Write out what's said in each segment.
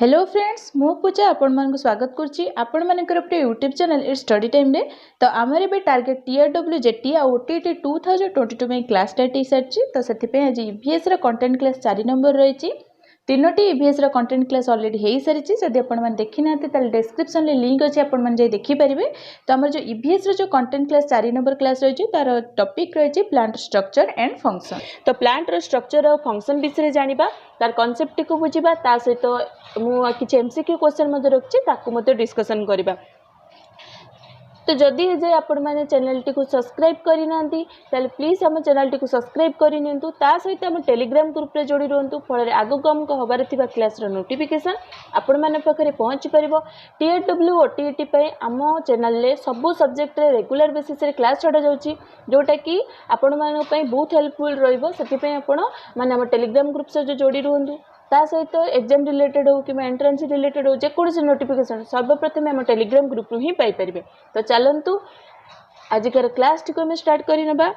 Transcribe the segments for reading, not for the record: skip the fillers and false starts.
Hello friends मु पूजा आपण मान स्वागत करछि आपण मानकर अपने YouTube channel it's study time रे। तो आमर ए टार्गेट टीआरडब्ल्यू जेटी आ ओटीटी 2022 में क्लास स्टार्ट हो सारी। तो से आज ईवीएस कंटेंट क्लास 4 नंबर रही तीनोटी ईवीएस कंटेंट क्लास ऑलरेडी हो सारी। जदि आपन देखी ना डिस्क्रिप्शन में लिंक अच्छे आपन देखिपारे। तो आम जो ईवीएस जो कंटेंट क्लास 4 नंबर क्लास रही तार टॉपिक रही प्लांट स्ट्रक्चर एंड फंक्शन। तो प्लांट स्ट्रक्चर और फंक्शन विषय जानिबा तार कॉन्सेप्ट को बुझिबा ता सहित मु किछि एमसीक्यू क्वेश्चन मध्ये रखछि ताकू मध्ये डिस्कशन करबा। तो जदि जे आपण माने चैनल टी को सब्सक्राइब करि नांती ताले प्लीज हम चैनल टी को सब्सक्राइब करि नियंतु। ता सहित हम टेलीग्राम ग्रुप रे जोड़ी रहंतु फळ रे आगो कम को हबार थिबा क्लास रो नोटिफिकेशन आपण माने पखरे पहुंच परिबो। टीआरडब्ल्यू ओटीटी पे हम चैनल ले सब सब्जेक्ट रे रेगुलर बेसिस रे क्लास छडा जाउची जोटा कि आपण माने पई बहुत हेल्पफुल रहइबो। सेति पे आपण माने हम टेलीग्राम ग्रुप से जो जोड़ी रहंतु ता सहित एग्जाम रिलेटेड हो कि एंट्रेंस रिलेटेड हो जेकोसी नोटिफिकेशन सर्वप्रथम हम टेलीग्राम ग्रुप रु ही पाई परिबे। तो चलंतु आजिकर क्लास टी को हम स्टार्ट करि नबा।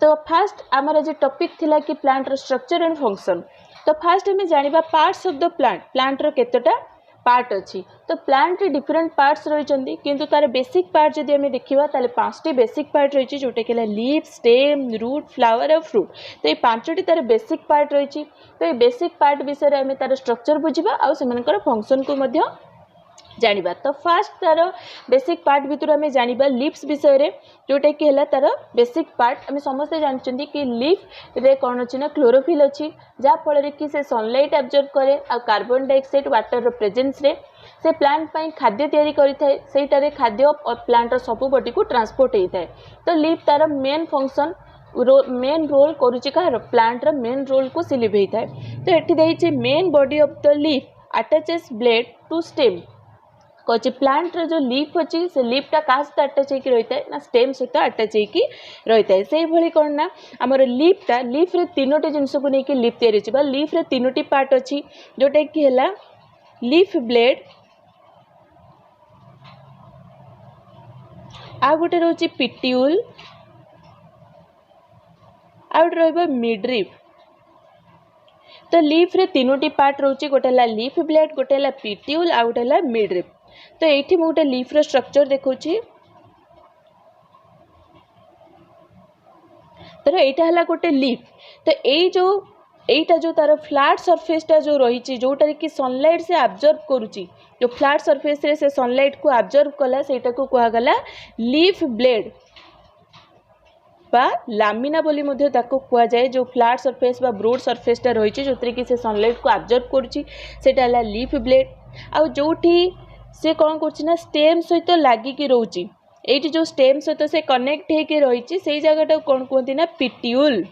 तो फास्ट आमर आज टॉपिक थिला कि प्लांट रो स्ट्रक्चर एंड फंक्शन। तो फास्ट हम जानिबा पार्ट्स ऑफ द प्लांट रो केतटा पार्ट अच्छी। तो प्लांट डिफरेंट पार्ट्स रही किंतु तार बेसिक पार्ट जदि आम देखा ताले 5टी बेसिक पार्ट रही जोटा कि लीफ स्टेम रूट फ्लावर और फ्रूट। तो ये 5टी तार बेसिक पार्ट रही। तो ये बेसिक पार्ट विषय आम तार स्ट्रक्चर बुझा और से फंक्शन को मध्य जानिबा। तो फास्ट तार बेसिक पार्ट भितर आम जानिबा लीव्स विषय रे जोटा कि है तार बेसिक पार्ट। आम समस्ते जानते कि लीफ रे कौन अच्छी ना क्लोरोफिल अच्छी जहाँफल कि से सनलाइट एब्जॉर्ब करे और कार्बन डाइऑक्साइड वाटर रो प्रेजेंस रे से प्लांट पाई खाद्य तैयारी करिथाय। सेटारे खाद्य और प्लांट रो सब बॉडी को ट्रांसपोर्ट होता है। तो लीफ तार मेन फंक्शन मेन रोल करुच्ची कह प्लांट रो मेन रोल को सी लिभेता है। तो ये देखिए main body of the leaf attaches blade to stem कहे प्लांट रो जो लीफ अच्छी से लीफटा क्या सहित अटैच होकर रही है ना स्टेम सहित अटैच होकर रही है। से भाई कौन ना आमर लीफटा लीफ रे 3टी जिनस को लेकिन लीफ तैयारी लीफ रे 3टी पार्ट अच्छी जोटा कि है लीफ ब्लेड आ गोटे रोचे पिट्यूल आ गोटे रहिबा मिडरिफ। तो लीफ रे 3टी पार्ट रोचे गोटे लीफ ब्लेड गोटे पिट्यूल आ गोटे मिडरिफ। तो ये गोटे लीफ रो स्ट्रक्चर देखौछि। तो यहाँ गोटे लीफ। तो यहीटा जो तार फ्लैट सरफेसटा जो रही जोटा कि सनलाइट से एब्जॉर्ब करुच्ची जो फ्लैट सरफेस रे से सनलाइट को एब्जॉर्ब कला सेटा को कहगला लीफ ब्लेड बा लामिना बोली मध्य ताको कुआ जाए। जो फ्लैट सरफेस बा ब्रोड सरफेसटा रही जो कि से सनलाइट को एब्जॉर्ब करुच्ची सेटा हला लीफ ब्लेड। आ जोठी से कौन करना स्टेम सहित लागिकी रोची ये जो स्टेम सहित से कनेक्ट होकर रही से जगह कौन कहती ना पिट्यूल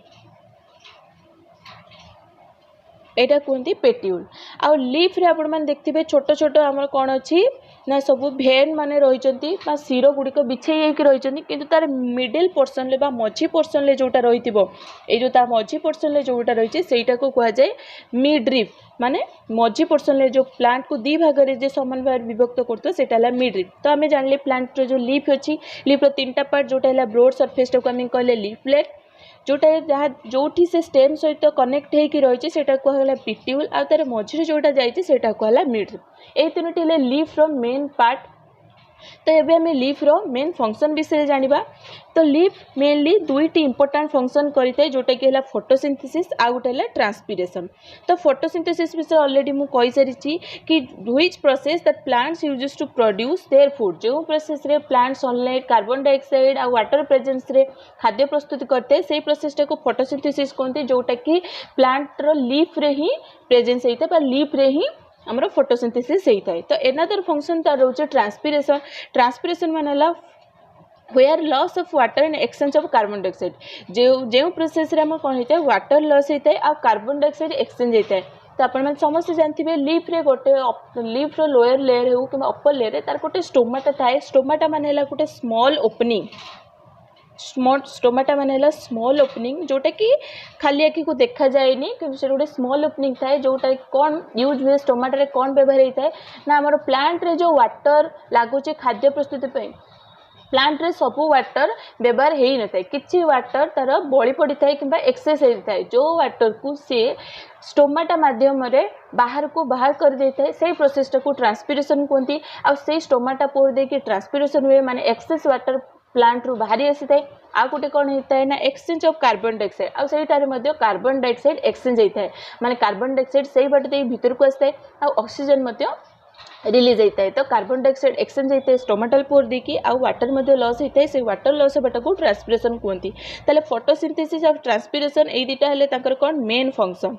एटा कहते पेट्यूल। आ लीफ रे आपण मैंने देखते छोट छोट आम कौन अच्छी ना सब भेन माने रही सिर गुड़िक बिछे रही किंतु तार मिडिल पोर्सन ले मझी पोर्सन ले जोटा रही जो ता मझी पोर्सन ले जोटा रही सेटा को कह जाए मिडरिफ। माने मझी पोर्सन ले जो प्लांट को दी भाग में समान भाग विभक्त करते सेटा मिडरिफ। तो आम जान प्लांट जो लीफ अच्छी लीफ रो 3टा पार्ट जोटा है ब्रोड सरफेस को आम कहले लीफ ब्लेड जोटा जहाँ जोठी से स्टेम सहित कनेक्ट होकर रही है कहला पिट्यूल आ तार मझे जोटा जाइए कहला मिडरिफ। ये 3टी लीफ रो मेन पार्ट। तो ये आम लीफ रो मेन फंक्शन विषय जानिबा। तो लीफ मेनली 2टी इंपोर्टेंट फंक्शन करिथाय जोटा कि है फोटोसिंथेसिस आ गोटे है ट्रांसपिरेशन। तो फोटोसिंथेसिस विषय ऑलरेडी मु कहि सारिछि कि which process that plants uses to produce their food जो प्रोसेस रे प्लांट सनलाइट कार्बन डाइऑक्साइड आ वाटर प्रेजेंस रे खाद्य प्रस्तुत करते से प्रोसेसटा को फोटोसिंथेसिस कहते जोटा कि प्लांट रो लीफ रे ही प्रेजेंस होता है लीफ रे ही आमर फोटोसिंथेसिस होता है। तो एनादर फंक्शन तार रोचे ट्रांसपिरेशन। ट्रांसपिरेशन मानेला where loss of water and exchange of carbon dioxide जो प्रोसेस रे हम कौन होता है वाटर लॉस होता है और कार्बन डाइऑक्साइड एक्सचेंज होता है। तो आप समस्त जानते लीफ रे गोटे लीफ रो लोअर लेयर हो कि अपर लेयर तार गोटे स्टोमाटा थाए। स्टोमाटा माने गोटे स्मॉल ओपनिंग स्टोमाटा माने स्मॉल ओपनिंग जोटा कि खाली आखि को देखा जाएनी कि गोटे स्मॉल ओपनिंग थाए जोटा कौन यूज हुए स्टोमाटा कौन व्यवहार होता है ना आम प्लांट रे जो वाटर लगुचे खाद्य प्रस्तुति प्लांट रे सब वाटर व्यवहार हो न था कि वाटर तार बड़ी पड़ी था कि एक्सेस होता है जो वाटर को सी स्टोमाटा माध्यम बाहर को बाहर कर देता है से प्रोसेसटा को ट्रांसपीरेशन कहती आई स्टोमाटा पोर दे कि ट्रांसपीरेशन हुए माने एक्सेस वाटर प्लांट रू बाहरी आसी थाए आ गोटे कौन होता है ना एक्सचेंज ऑफ कार्बन डाइऑक्साइड आ सेटारे मध्ये कार्बन डाइऑक्साइड एक्सचेंज होता है माने कार्बन डाइऑक्साइड सही बाटे दे भीतर को आसता है आ ऑक्सीजन मध्ये रिलीज होता है तो कार्बन डाइऑक्साइड एक्सचेंज होता है स्टोमाटल पोर देखी आ वाटर मध्ये लॉस होता है से वाटर लॉस होबाटा को ट्रांसपीरेशन कहती ताले फोटोसिंथेसिस और ट्रांसपीरेशन ए दुटा हेले ताकर कौन मेन फंक्शन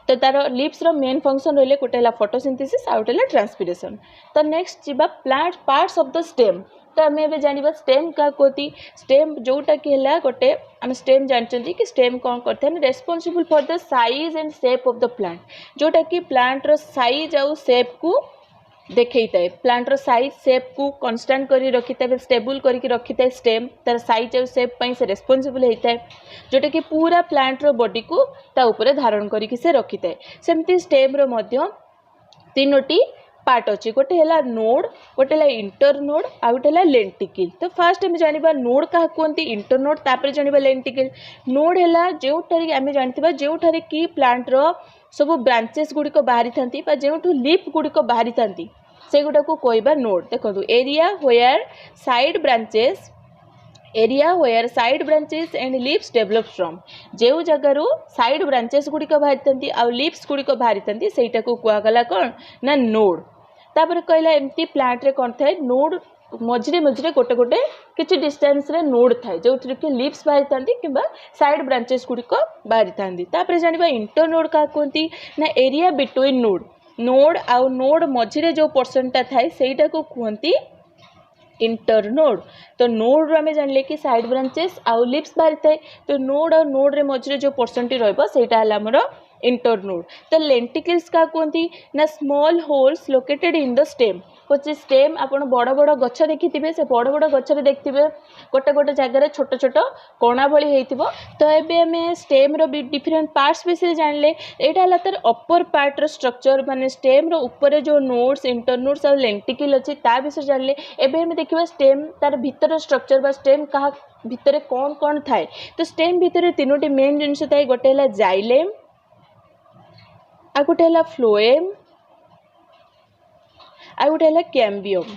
तो तार लिप्स रो मेन फंक्शन रहिले गोटे है फोटोसिंथेसिस आउ गोटे ट्रांसपीरेशन तो नेक्स्ट जीवा plant parts of the stem तो आम ए जाना स्टेम क्या कहती स्टेम जोटा कि है गोटे आम स्टेम जानते कि स्टेम कौन करते हैं responsible for the size and shape of the plant जोटा कि प्लांट रो साइज आउ शेप को देखई थाए प्लांट रो साइज शेप को कांस्टेंट करी रखी था स्टेबल करके रखी था स्टेम तार साइज और शेप पई से रेस्पॉन्सिबल होता है जोटा कि पूरा प्लांट रो बॉडी को ता ऊपर धारण करके से रखी था सेमती स्टेम रो मध्य तीनोटी पार्ट अच्छी गोटे है नोड गोटे है इंटरनोड आ गोटे है लेंटिकल तो फास्ट आम जाना नोड क्या कहते इंटरनोड तापर जाना लेंटिकल नोड है जो आम जानते जो कि प्लांट रो सब ब्रांचेस गुड़िक बाहरी था जो लीफ गुड़िक बाहरी था से गुड़ा को कहवा नोड देखो area where side branches and leaves develop from जो जगार साइड ब्रांचेस गुड़िक बाहरी था आ लीव्स गुड़िक बाहरी था सेटा को कहगला कौन ना नोड तापर कहला एमती प्लांट रे कौन थाए नोड मझे मझे गोटे गोटे किसी डिस्टेंस रे नोड थाए जो कि लीव्स बाहरी था कि साइड ब्रांचेस गुड़िक बाहरी था जाना इंटरनोड क्या कहती ना एरिया बिटवीन नोड आउ नोड मझे जो पोर्सनटा थाए सेटा को कहती इंटरनोड तो नोड आम जानले कि साइड ब्रांचेस आउ लीव्स बाहरी थाए तो नोड और नोड रे मझे जो पोर्सन टी रहीटा है आमर इंटरनोड तो लेंटिकल्स क्या कहती ना small holes located in the stem कुछ स्टेम आपड़ बड़ बड़ गछ देखि से बड़ बड़ गचर देखते गोटे गोटे जगार छोट छोट कणा भली होइथिबो तो एबे हमें स्टेम रो डिफरेंट पार्ट्स विषय जानले एटा हला तार अपर पार्ट रो स्ट्रक्चर माने स्टेम रो ऊपर जो नोड्स इंटरनोड्स और लेंटिकल अछि ता विषय जानले एबे हम देखिबा स्टेम तार भीतर स्ट्रक्चर बा स्टेम कहा भीतर कौन कौन थाए तो स्टेम भीतर तीनोटी मेन जिनिस थाए गोटे हला जाइलेम आ गोटे हला फ्लोएम आ गोटे है कैम्बियम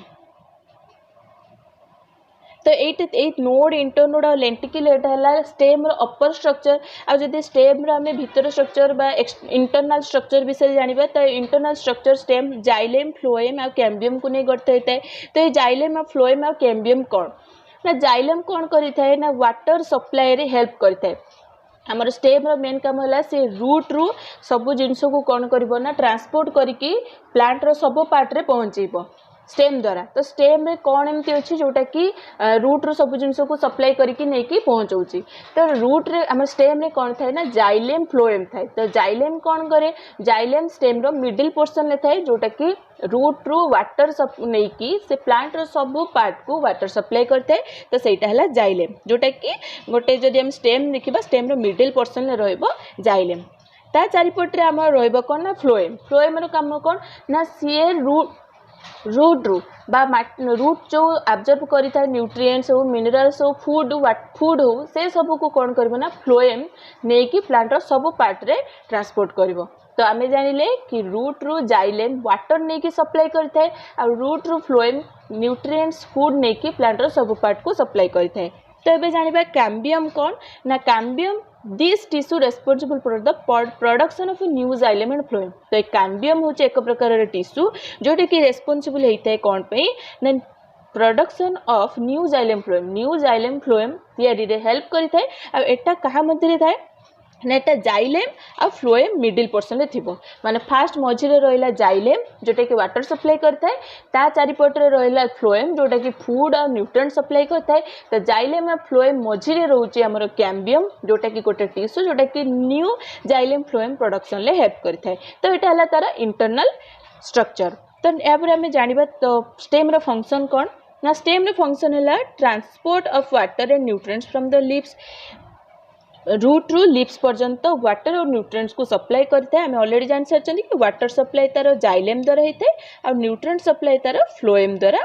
तो ये नोड इंटरनोड और लेंटिकल है स्टेम अपर स्ट्रक्चर आदि स्टेम आम भीतर स्ट्रक्चर बा इंटरनल स्ट्रक्चर विषय जाना तो internal structure stem xylem phloem और कैम्बियम को नहीं गठित होता है तो ये जाइलेम और फ्लोएम और कैम्बियम कौन ना जाइलेम कौन करें ना वाटर सप्लाई रे हेल्प करें आमर स्टेम रो मेन काम है से रूट रु सब जिनस को कौन कर ट्रांसपोर्ट करके प्लांट रो सब पार्ट रे पहुँचेब स्टेम द्वारा तो स्टेम रे कौन एमती अच्छी जोटा कि रूट रो सब जिनस को सप्लाई करके नहीं पहुँचाऊँगी तो रूट रे आम स्टेम रे कौन थाए ना जाइलेम फ्लोएम थाए तो जाइलेम कौन करे जाइलेम स्टेम रो मिडिल पोर्सन ले थाए जोटा कि रूट रु वाटर नहीं कि से प्लांट रो सब पार्ट को वाटर सप्लाई करते हैं तो सहीटा है जाइलेम जोटा कि गोटे जदि हम स्टेम देखा स्टेम रो मिडिल पोर्सन ले रहिबो जाइलेम ता चारिपटे आम रहिबो कौन ना फ्लोएम फ्लोएम रो काम कौन ना सी रूट रु रूट जो आब्जर्व करें न्यूट्रिएंट्स हो मिनरल्स हो फूड हो से सब को कौन कर फ्लोएम नहीं कि प्लांट सब पार्ट रे ट्रांसपोर्ट करिवो तो आम जानिले कि रूट रु जाइलेम वाटर नहीं कि सप्लाई करता है और रूट रु फ्लोएम न्यूट्रिएंट्स फूड नहीं कि प्लांट सब पार्ट को सप्लाई करता है तो ये जाना कैम्बियम कौन ना cambium this tissue responsible for the production of new xylem and phloem तो ये कैम्बियम हूँ एक प्रकार टिश्यू जोटा कि रेस्पॉन्सिबल होता है कौन पे ना production of new xylem phloem या हेल्प करें और एटा कहा मध्य थाए ना एटा जाइलेम आ फ्लोएम मिडिल पोर्सन रे थिबो माने फास्ट मझिरे रहिला जाइलेम जोटा कि वाटर सप्लाई करता है ता चारिपटे रहिला फ्लोएम जोटा कि फूड और न्यूट्रिएंट सप्लाई करता है तो जाइलेम आ फ्लोएम मझिरे रहउची हमर कैम्बियम जोटा कि गोटे टिश्यू जोटा कि न्यू जाइलेम फ्लोएम प्रोडक्शन ले हेल्प करता है तो एटा हला तारा इंटरनल स्ट्रक्चर तो यापर आम जानिबा तो स्टेम रो फंक्शन कौन ना स्टेम रो फंक्शन है transport of water and nutrients from the leaves root रु लीव्स पर्यंत वाटर और न्यूट्रिएंट्स को सप्लाई करता है आम ऑलरेडी जान सारी कि वाटर सप्लाई तार जाइलेम द्वारा होता है और न्यूट्रिएंट सप्लाई तार फ्लोएम द्वारा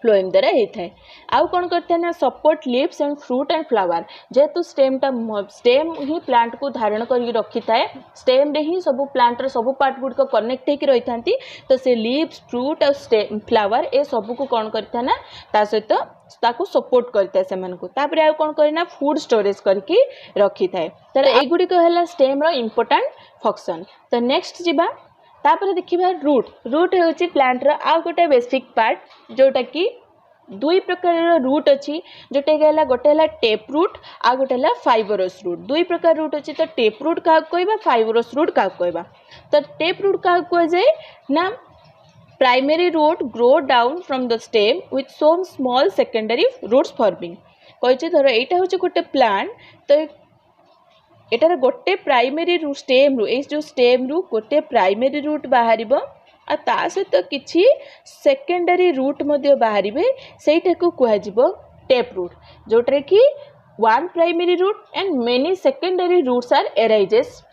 फ्लोएम द्वारा होता है। आउ कौन करते हैं ना support leaves and fruit and flower जेहेतु स्टेम ही प्लांट को धारण कर रखी थाए स्टेम रे ही सब प्लांट रो सब पार्ट गुड को कनेक्ट होकर रही था तो से लीव्स फ्रूट और फ्लावर ए सब को कौन करता है ना ता सहित ताको सपोर्ट करता है से आउ कौन करना फूड स्टोरेज करके रखी थाए तर एगुड़ी है स्टेम रो इम्पोर्टेंट फंक्शन। तो नेक्स्ट जीवा तापर देखिबा रूट होची प्लांट रो आ गोटे बेसिक पार्ट जोटा कि दुई प्रकार रूट अच्छी जोटा कि गोटे है टेप रूट आ गोटे है फाइबरस रूट दुई प्रकार रूट अच्छी तो टेप रूट क्या कहबा फाइबरस रूट क्या कहबा। तो टेप रूट क्या कह जाए ना primary root grow down from the stem with some small secondary roots forming कही धर यहाँ हूँ गोटे प्लांट तो एटार गोटे प्राइमरी स्टेम रू जो स्टेम रू गोटे प्राइमरी रूट बाहर आ ता सहित किछि सेकेंडरी रूट मध्य बाहर सेटा को कह टेप रूट जोटे कि one primary root and many secondary roots are arises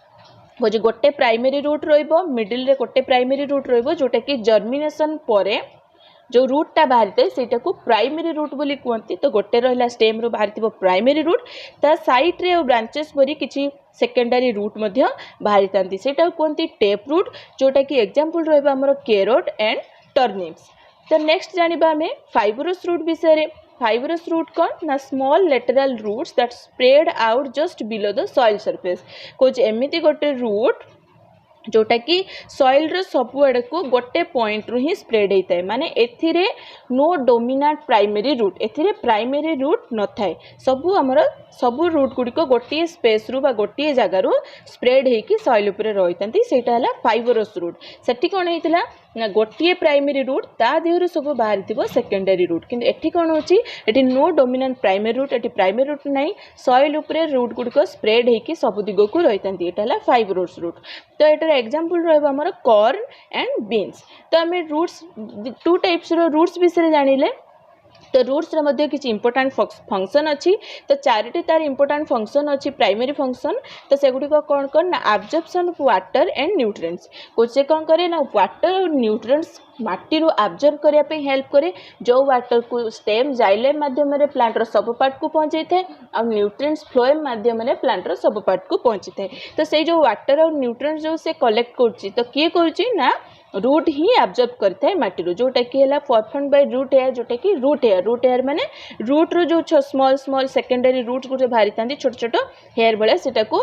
बोझे गोटे प्राइमरी रूट रो मिडिल रे गोटे प्राइमरी रूट रो जोटा कि जर्मिनेशन परे जो रूटा बाहरी थाए सेटा को प्राइमरी रूट बोली कहती। तो गोटे रहा स्टेम रो बाहरी थी प्राइमरी रूट ता साइड रे और ब्रांचेस भरी किसी सेकेंडरी रूट मध्य बाहरी था सेटा कहती टेप रूट जोटा कि एग्जांपल रहा आमर कैरोट एंड टर्निप्स। तो नेक्स्ट जानिबा आमे फाइबरस रूट विषय फाइबरस रूट कौन ना small lateral roots that spread out just below the soil surface कुछ एमती गोटे रूट जोटा कि सॉइल रो सब आड़ को गोटे पॉइंट रू ही स्प्रेड होता है माने एथिरे नो डोमिनेंट प्राइमरी रूट एथिरे प्राइमरी रूट न थाए सबू आमर सबू रूट गुड़िक गोटे स्पेस रू बा गोटे जगार स्प्रेड होकर सॉइल उपरे रही सेटा है फाइबरस रूट सेठी कौन होता ना गोटे प्राइमरी रूट ता देहर सब बाहरी थी सेकेंडरी रूट किंतु एठी कौन होची एठी नो डोमिनेंट प्राइमरी रूट एठी प्राइमरी रूट नहीं सॉइल उपरे रूट गुड़िक स्प्रेड होकर सब दिग को रही है फाइबरस रूट। तो एटार एग्जांपल रहा आमर कॉर्न एंड बीन्स। तो आम रूट्स टू टाइप्स रूट्स विषय जानिले तो रूट्स रे किसी इंपोर्टेंट फंक्शन अच्छी तो चारिटी तार इंपोर्टेंट फंक्शन अच्छी प्राइमरी फंक्शन तो सेगुड़िक कौन कर ना absorption of water and nutrients कुछ से कौन करे ना वाटर और न्यूट्रिएंट्स माटी रू एब्जॉर्ब करने हेल्प करे जो वाटर को स्टेम जाइलेम माध्यम प्लांट रो सब पार्ट को पहुंचे थे और न्यूट्रिएंट्स फ्लोएम माध्यम प्लांट रो सब पार्ट को पहुंची थे। तो से जो वाटर और न्यूट्रिएंट्स जो से कलेक्ट कर तो किए कर ना रूट ही एब्जॉर्ब करता है माटी जोटा कि है परफॉर्म बाय रूट हेयर जोटा कि रूट हेयर माने रूट रो जो स्मॉल स्मॉल सेकेंडरी रूट्स गुटे बाहरी था छोट छोट हेयर भाया सेटा को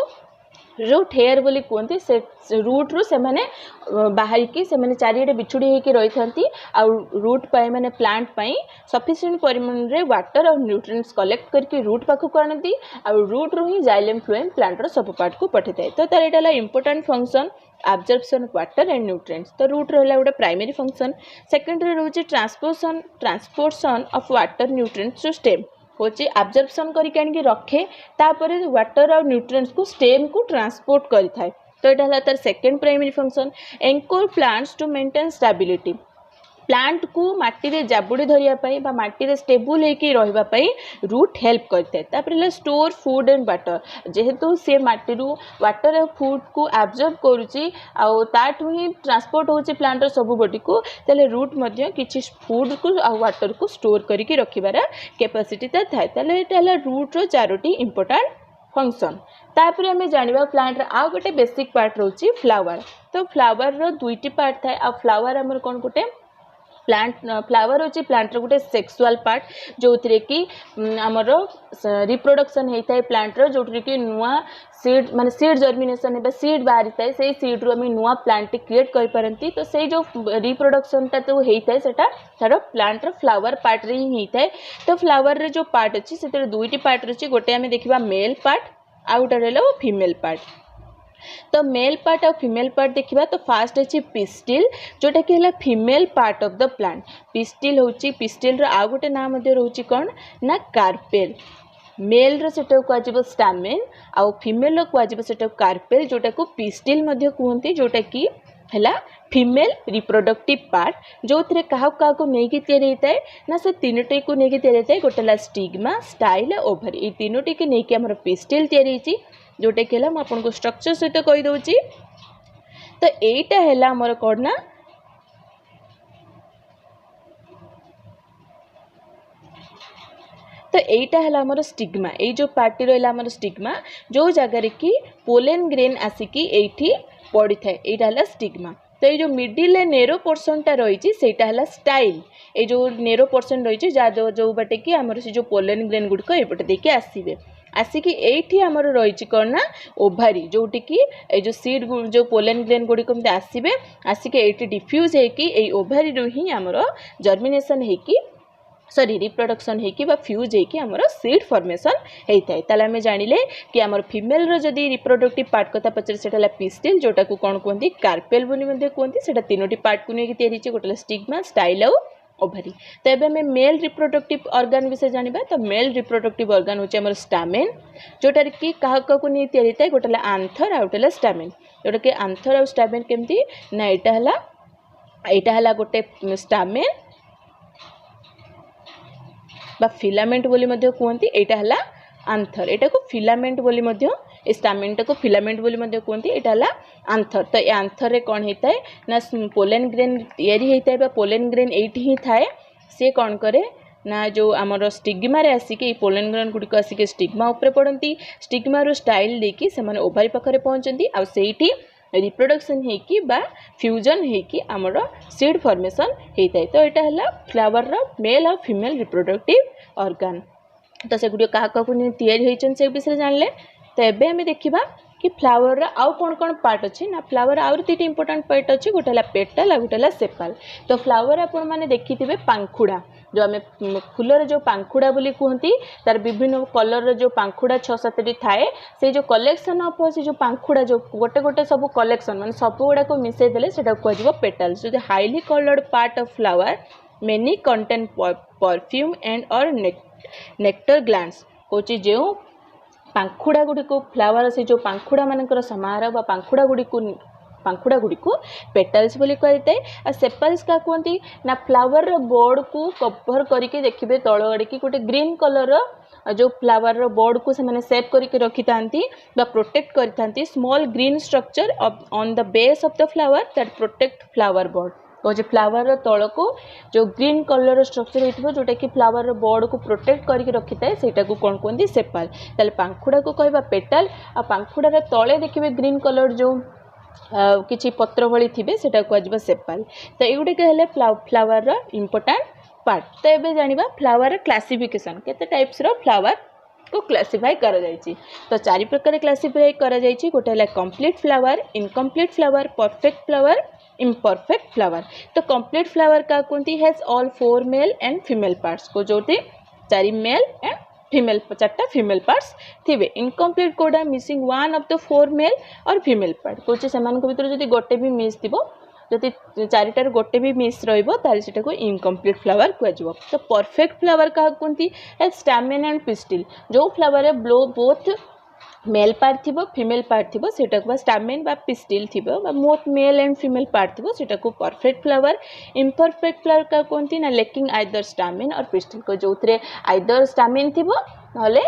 रूट हेयर बोली कहते से रूट रू से माने बाहर की से माने चारिडे बिछुड़ी होकर रही था रूट पाए माने प्लांट पाई सफिशिएंट परिमाण रे वाटर और न्यूट्रिएंट्स कलेक्ट करके रूट पाखक आनती रूट रू ही जाइलेम फ्लोएम प्लांट रो सब पार्ट को पठे थाए। तो तार एटा important function absorption of water and nutrients. तो रूट रहा गोटे प्राइमरी फंक्शन सेकेंडरी रोचे transportation of water nutrients to stem होची एब्जॉर्प्शन करके रखे तापर वाटर और न्यूट्रिएंट्स को स्टेम को ट्रांसपोर्ट करिथाए। तो यहाँ तार second primary function anchor plants to maintain stability plant को माटी रे जाबुड़ी धरिया बा माटी रे स्टेबल होकर रहिबा रूट हेल्प करते स्टोर फूड एंड वाटर जेहेतु सी माटी रू वाटर और फूड को एब्जॉर्ब करुच्ची आठू ही ट्रांसपोर्ट होची प्लांट सब बॉडी को तेल रूट किसी फूड को आ वाटर को स्टोर करके रखिबार कैपेसिटी थाए रूट रो चारोटी इंपोर्टेंट फंक्शन। तापर आम जाना प्लांट आ गोटे बेसिक पार्ट रोची फ्लावर। तो फ्लावर रो दुईटी पार्ट थाए आ फ्लावर आमर कौन गोटे प्लांट फ्लावर होची प्लांट रो गोटे सेक्सुअल पार्ट जो थे कि आमर रिप्रोडक्शन होता है प्लांट रो जो कि नुआ सीड माने सीड जर्मिनेशन है सीड बाहरी थाए से सीड रू आम नुआ प्लांट क्रिएट कर पारती। तो से जो रिप्रोडक्शनटा तो होता है सेटा तार प्लांट रो फ्लावर पार्ट रे ही होता है। तो फ्लावर रे जो पार्ट अच्छी से दुईटी पार्ट रही गोटे आम देखा मेल पार्ट आ गोटे रहा फीमेल पार्ट। तो मेल पार्ट और फीमेल पार्ट देखा तो फास्ट अच्छी पिस्टिल जोटा कि है female part of the plant pistil होची पिस्टिल रो आ गोटे नाम रोची कौन ना कार्पेल मेल रो सेटा को स्टामेन आउ फीमेल रो को सेटा कार्पेल जोटा को पिस्टिल कहते जोटा कि है फीमेल रिप्रोडक्टिव पार्ट जो थे क्या नहीं होता है ना से तीनोटी को नहीं होता है गोटे स्टिग्मा स्टाइल ओभर ये तीनोटी की नहीं आम पिस्टिल या जोटा कि आपको स्ट्रक्चर सहित कहीदे। तो यहीटा है आमर कौन ना तो यहीटा है आमर स्टिग्मा, ये जो पार्टी रहा आमर स्टिग्मा जो जगार कि पोलेन ग्रेन आसिकी एठी पड़ी थाए यहाँ है स्टिग्मा। तो ये जो मिडिल नेरो पोर्सनटा रही है स्टाइल, ये जो नेरो पोर्सन रही जो बाटे कि आमर से जो पोलेन ग्रेन गुड़िक एपटे देखिए आसवे आसिकी एठी आमर रही कौन ना ओभारी जोटी कि जो सीड जो पोलेन ग्रेन गुड़िक आसवे आसिकी एठी डिफ्यूज होगी ओभारी ही आमर जर्मिनेशन होगी सॉरी रिप्रोडक्शन होगी फ्यूज होगी आमर सीड फॉर्मेशन होता है। ताले आमे जानिले कि आमर फीमेल रो जदी रिप्रोडक्टिव पार्ट कथा पचर सेटा पिस्टिल जोटा को कौन कहते कार्पेल बोली मध्ये कहते सेटा तीनोटी पार्ट को लेकिन तैयारी होची गोटे स्टिग्मा स्टाइल और ओभारी। तो एबे हमें मेल रिप्रोडक्टिव ऑर्गन विषय जानिबा। तो मेल रिप्रोडक्टिव ऑर्गन होची आमर स्टामेन जोटा कि काहा को नहीं तैयारी थाए गोटे आंथर आ गोटे स्टामेन जोटा कि आंथर और स्टामेन केमती ना एटा हला गोटे स्टामेन बा फिलामेंट बोली मध्य कहते एटा हला आंथर एटा को फिलामेंट बोली मध्य स्टामेंट को फिलामेंट बोली मध्य कहते एटा हला आंथर। तो ये आंथर रे कौन होता है ना पोलेन ग्रेन तैयारी होता है बा पोलेन ग्रेन एठी ही थाए से कौन करे ना जो आमर स्टिग्मा रे आसिके पोलेन ग्रेन गुड़िक आसिके स्टिग्मा उपरे पड़ती स्टिग्मा रो स्टाइल देकी से माने ओभारी पाखरे पहुंचती आ सेठी रिप्रोडक्शन होगी बा फ्यूजन होगी आमर सीड फॉर्मेशन होता है। तो यहाँ है फ्लावर रो मेल और फीमेल रिप्रोडक्टिव ऑर्गन। तो से गुड क्या तैयारी होती से विषय जानले। तो एबे हमें देखा कि फ्लावर रो आउ कौन कौन पार्ट अच्छे ना फ्लावर आउर दुईट इंपोर्टेंट पार्ट अच्छे गोटे है पेटल और गोटे सेपाल। तो फ्लावर आपण मैंने देखी थे पांखुड़ा जो आम फूलर जो पांखुड़ा बोली कहती तार विभिन्न कलर जो पांखुड़ा 6-7टी थाए से जो कलेक्शन ऑफ से जो पांखुड़ा जो गोटे गोटे सब कलेक्शन माने सब गुड़ा को मिसई देले सेटा कहजिवो पेटल्स। जो highly coloured part of flower many contain perfume and और नेक्टर ग्लैंड्स होची जो पांखुड़ा गुड़ी को फ्लावर से जो पांखुड़ा मानकर समारोह बा पांखुड़ा गुड़ी को पेटल्स बोली कहते हैं। और सेपल्स क्या कहती ना फ्लावर बोर्ड को कवर करके देखिए तल आड़े कि गोटे ग्रीन कलर जो फ्लावर बोर्ड को से सेव करके रखी था प्रोटेक्ट करते small green structure on the base of the flower that protect flower board कहे फ्लावर तल को जो ग्रीन कलर स्ट्रक्चर होता जोटा कि फ्लावर बोर्ड को प्रोटेक्ट करके रखी था से कौन कहते सेपाल। ताले पांखुड़ा को कहवा पेटल आ पांखुड़ा तले देखिए ग्रीन कलर जो किछि पत्र भली थिबे सेटा कहजिबा सेपाल। तो एगुड़िक हेले फ्लावर रो इंपोर्टेंट पार्ट। तो एबे जानिबा फ्लावर क्लासिफिकेशन केते टाइप्स रो फ्लावर को क्लासिफाई करा जायछि। तो 4 प्रकार क्लासिफाई करा जायछि गोटे है complete flower incomplete flower perfect flower imperfect flower. तो कंप्लीट फ्लावर का कहती has all 4 male and female parts को जोटी 4 मेल एंड फीमेल 4टा फीमेल पार्ट्स थिबे। इनकम्प्लीट कोडा मिसिंग 1 ऑफ द 4 मेल और फीमेल पार्ट कोचे सेमान को भीतर जदी गोटे भी मिस थिबो जदि 4टार गोटे भी मिस रहिबो ताले सेटा को इनकम्प्लीट फ्लावर कहजिवो। तो परफेक्ट फ्लावर का कहती है स्टैमेन एंड पिस्टिल जो flower blow both male part थी फीमेल पार्ट थी सेटा को स्टामेन बा पिस्टिल थी मोट मेल एंड फीमेल पार्ट थी सेटा को परफेक्ट फ्लावर। इम्परफेक्ट फ्लावर का कहती ना लेकिंग आइदर स्टामेन और पिस्टिल को जो आइदर स्टामेन थी ना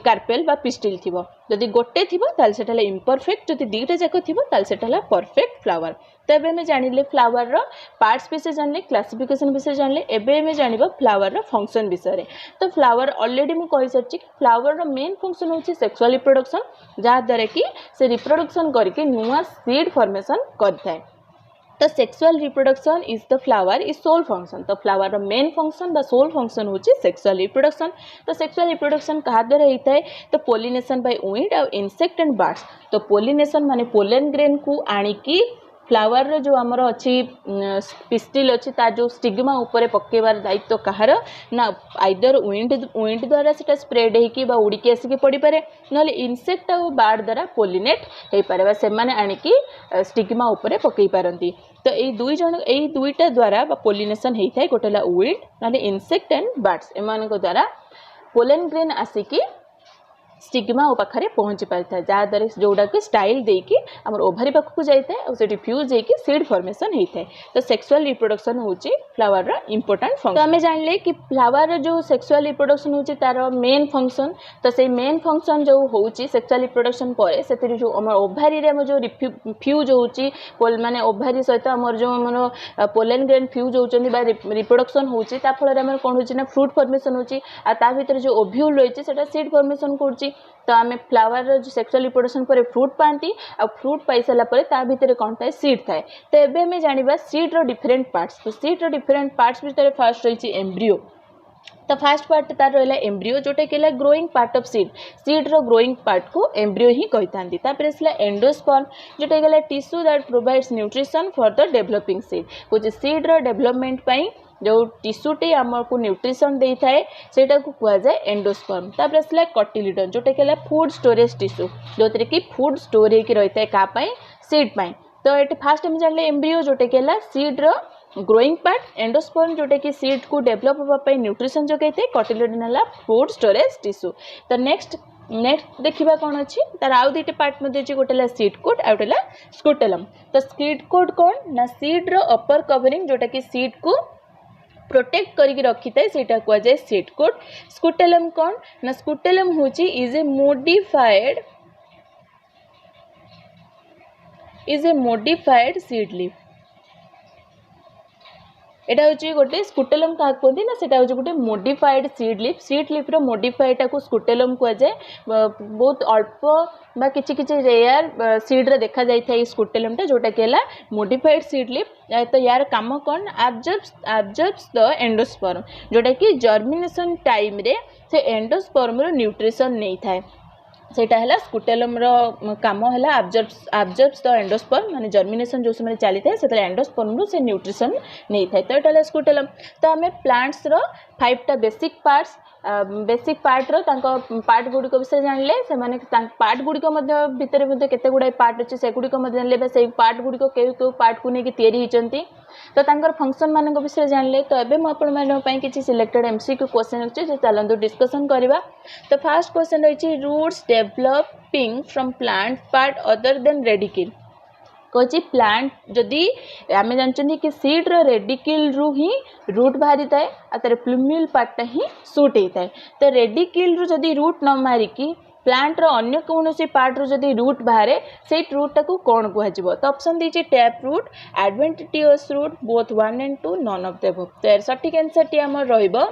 कार्पेल बा पिस्टिल थी जदि गोटे थी सेटा इम्परफेक्ट जदि 2टा जाक थी सेटा परफेक्ट फ्लावर। तो एबे हमें जानिले फ्लावर रो पार्ट्स विषय जानले क्लासिफिकेशन विषय जानले एबे हमें जानिबा फ्लावर रो फंक्शन विषय। तो फ्लावर ऑलरेडी मु कहि सच्ची फ्लावर रो मेन फंक्शन होची सेक्सुअल रिप्रोडक्शन जहाँ द्वारा कि से रिप्रोडक्शन करके नुआ सीड फॉर्मेशन करता है। तो sexual reproduction is the flower is sole function. तो फ्लावर मेन फंक्शन बा सोल फंक्शन होची सेक्सुअल रिप्रोडक्शन। तो सेक्सुअल रिप्रोडक्शन कहा द्वारा होता है तो पोलिनेशन बाय वीड और इंसेक्ट एंड बर्ड्स। तो पोलिनेशन माने पोलेन ग्रेन को आनिकी फ्लावर रो जो आमर अच्छी पिस्टिल अच्छी तार जो स्टिग्मा उपरे पकेबार दायित्व कहार ना आइदर विंड द्वारा से स्प्रेड होगी उड़ीकी आसिक पड़ पारे ना इनसेक्ट और बार्ड द्वारा पोलिनेट हो पारे से आनिकी स्टिग्मा उपरे पकई पारती। तो यही दुईटा द्वारा पोलिनेशन होता है गोटे विंड ना इनसेक्ट एंड बार्ड्स एम द्वारा पोलेन ग्रेन आसिकी स्टिग्मा ओ पाखरे पहुँची पारि था जहाँद्वारा जोटा कि स्टाइल देकी आमर ओभारी पाखक जाए और से फ्यूज होकर सीड फॉर्मेशन होता है। तो सेक्सुअल रिप्रोडक्शन होची फ्लावर रा इंपोर्टेंट फंक्शन। तो आम जानले कि फ्लावर जो सेक्सुअल रिप्रोडक्शन होची तार मेन फंक्शन। तो से मेन फंक्शन जो होची सेक्सुअल रिप्रोडक्शन पर से जो आम ओभारी रे जो फ्यूज होची माने ओभारी सहित आमर जो आम पोलेन ग्रेन फ्यूज होचंदी बा रिप्रोडक्शन होची ता फल रे आमर कोन होची ना फ्रूट फॉर्मेशन होची आ ता भीतर जो ओव्यूल रही सेटा सीड फॉर्मेशन करची। तो आम फ्लावर जो सेक्सुअल रिप्रोडक्शन पर फ्रूट पाती आ फ्रूट पाई सारा पर ता भीतर कौन थाए सीड थाए। तो एबे हमें जानिबा सीड रो डिफरेंट पार्ट्स। तो सीड रो डिफरेंट पार्ट्स भीतर फर्स्ट रही एम्ब्रियो। तो फर्स्ट पार्ट तार रहा एम्ब्रियो जोटा कि ग्रोइंग पार्ट ऑफ सीड रो ग्रोइंग पार्ट को एम्ब्रियो ही कही था। एंडोस्पर्म जोटा कि tissue that provides nutrition for the developing seed कुछ सीड रो डेवलपमेंट पाई जो टिश्यूटे आमको न्यूट्रिशन दे थाए सेटा को कुआ जाए एंडोस्पर्म। तापर आसला कटिलिडन जोटा कि फूड स्टोरेज टिश्यू जो कि फूड स्टोर होकर रही है क्या सीड पाई। तो ये फास्ट हम जानले एम्ब्रियो जोटा कि सीड रो ग्रोइंग पार्ट एंडोस्पर्म जोटा कि सीड को डेवलप होगापी न्यूट्रिशन जगै थे कटिलिडन है फूड स्टोरेज टिश्यू। तो नेक्स्ट देखा कौन अच्छी तार आउ दुईट पार्ट अच्छी गोटे सीड कोट आउ गोटे स्कुटेलम। तो सीड कोट कौन ना सीड रो अपर कवरिंग जोटा कि सीड को प्रोटेक्ट करके रखी थाए सेटा कुआ जाए सीड कोट। स्कुटेलम कौन ना स्कुटेलम होची is a modified seed leaf. एटा हूँ गोटे स्कुटेलम क्या कहते ना सेटा हूँ गोटे मोडिफाइड सीड लीफ रो मोडिफाइड को स्कुटेलम कह जाए। बहुत अल्प बा किछि किछि रेयर सीड रे देखा जाय था स्कुटेलमटा जोटा कि मोडिफाइड सीड लीफ। तो यार काम कौन एब्जॉर्ब्स द एंडोस्पर्म जोटा कि जर्मिनेशन टाइम रे से एंडोस्पर्म रो न्यूट्रिशन नहीं थाए सेटा है स्कुटेलम रो काम है एब्जॉर्ब्स द एंडोस्पर्म माने जर्मिनेशन जो समय चली था से एंडोस्पर्म रो से न्यूट्रिशन नहीं थाए। तो ये स्कुटेलम। तो आम प्लांट्स रो 5टा बेसिक पार्ट रो पार्ट गुड़िक विषय जानले से माने पार्ट गुड़िक भितर केते गुड़ाई पार्ट अच्छे से गुड़िक जानले से पार्ट गुड़िक केउ पार्ट को लेकिन तैयारी होती तो तांकर फंक्शन मान विषय जानले। तो एबे मुझे किसी सिलेक्टेड एमसीक्यू क्वेश्चन अच्छे जो चलते डिस्कसन करवा। तो फर्स्ट क्वेश्चन रही roots developing from plant part other than radicle कौच प्लांट जदि आम जानते कि सीड रेडिकिल रु ही रूट बाहरी थाए तार प्लूम्यूल पार्टा ही सूट होता है। तो रेडिकिल रु जदि रूट न मारिकी प्लांट रो अन्य कौन सी पार्ट रो जदि रूट बाहर से रूट टाक कौन कह। तो ऑप्शन दीजिए tap root adventitious root both 1 and 2 none of the above. तो सठिक आंसर टी आम रहिबो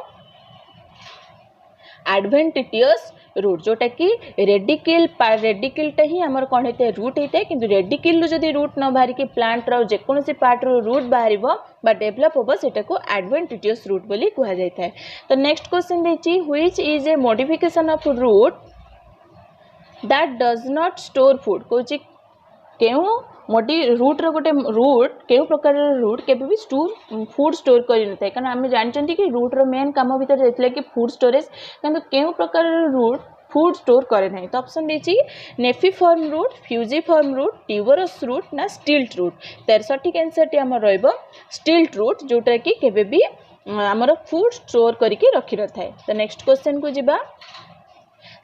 एडवेंटिटियस रूट जोटा कि रेडिकिलटा ही आमर कौन होता है रूट होता है कि रेडिकिल जदि रूट न बाहर कि प्लांट रो जेकोसी पार्ट रो रूट बाहर बा डेवलप हम सेटा को एडवेंटिटियस रूट बोली कह जाता है। तो नेक्स्ट क्वेश्चन देखिए which is a modification of root that does not store food कौच क्यों रूट रो गोटे रूट क्यों प्रकार रूट के भी फूड स्टोर कर न था कारण आम जानते कि रूट रो मेन काम भीतर जाता कि फूड स्टोरेज किंतु क्यों प्रकार रूट फूड स्टोर करे ना। तो ऑप्शन दीजिए napiform root fusiform root tuberous root ना स्टिल्ट रूट। तो सठिक आंसर टी आम स्टिल्ट रूट जोटा कि केबे भी आमर फूड स्टोर करके रखी न था। तो नेक्स्ट क्वेश्चन को जीवा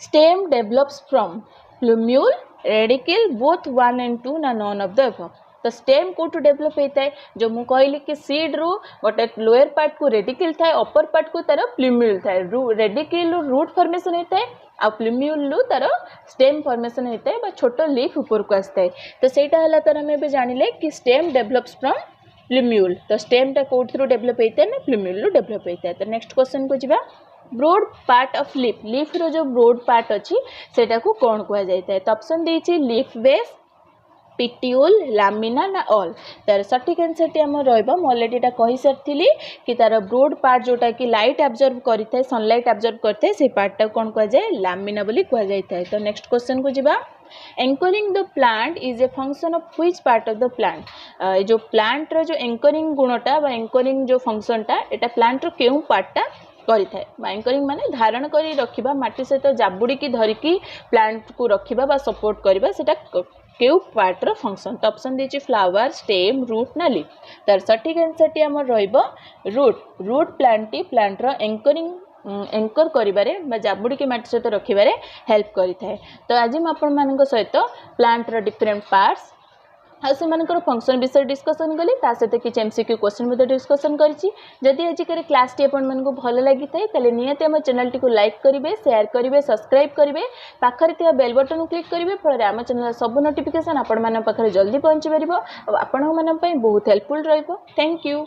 stem develops from plumule रेडिकिल both 1 and 2 ना नॉन ऑफ द अबव। तो स्टेम कोठू डेवलप होता है जो मुझे कहली कि सीड रू गोटे लोअर पार्ट को रेडिकिल थाए अपर पार्ट को तार प्लूम्यूल थाए रेडिकिल रूट फॉर्मेशन होता है आ प्लूम्यूल तार स्टेम फॉर्मेशन होता है छोट लीफ ऊपर को आसता है। तो सहीटा है तार आम जानिले कि स्टेम डेवलप्स फ्रॉम प्लूम्यूल। तो स्टेमटा कौट थ्रू डेवलप होता है ना प्लूम्यूल डेवलप होता है। तो नेक्स्ट क्वेश्चन को जीवा ब्रोड पार्ट ऑफ लीफ रो जो ब्रोड पार्ट अच्छी सेटा को कौन कह जाता है। तो ऑप्शन दीजिए लीफ बेस पिट्यूल लामिना ना ऑल। तार सठिक आंसर टी आम रहा अलरेडी कही सारी कि तार ब्रोड पार्ट जोटा कि लाइट एब्जॉर्ब करता है सनलाइट एब्जॉर्ब करता है से पार्टा कौन कह जाए लामिना बोली कह जाता है। तो नेक्स्ट क्वेश्चन को जीवा anchoring the plant is a function of which part of the plant. जो प्लांट रो जो एंकरिंग गुणटा बा एंकरिंग जो फंक्शनटा एटा प्लांट रो केउ पार्टा करी थाए एंकरिंग माने धारण करी रखिबा माटी सहित जाबुड़ी की धरिकी प्लांट को रखिबा बा सपोर्ट करिबा सेटा केउ पार्ट रो फंक्शन। तो ऑप्शन दीजिए फ्लावर स्टेम रूट ना लीफ। तार सठिक आंसर टी आम रहिबो रूट प्लांट रो एंकरिंग एंकर करिबारे बा जाबुड़ी माटी सहित रखिबारे हेल्प करिथाए। तो आज मैं आपण मानक सहित प्लांट रो डिफरेंट पार्ट्स से फंक्शन विषय डिस्कसन कली सहित किसी एमसीक्यू क्वेश्चन डिस्कसन करी। जदि आजिकार क्लास टी आपन मानक भल लगी थाए ताले निहाती आम चैनल टी को लाइक करेंगे, शेयर करेंगे, सब्सक्राइब करेंगे, पाखरे थिया बेल बटन क्लिक करेंगे। फल आम चैनल सब नोटिफिकेशन आपण मान पाखरे जल्दी पहुँची पार, आपण बहुत हेल्पफुल रहिबो। Thank you.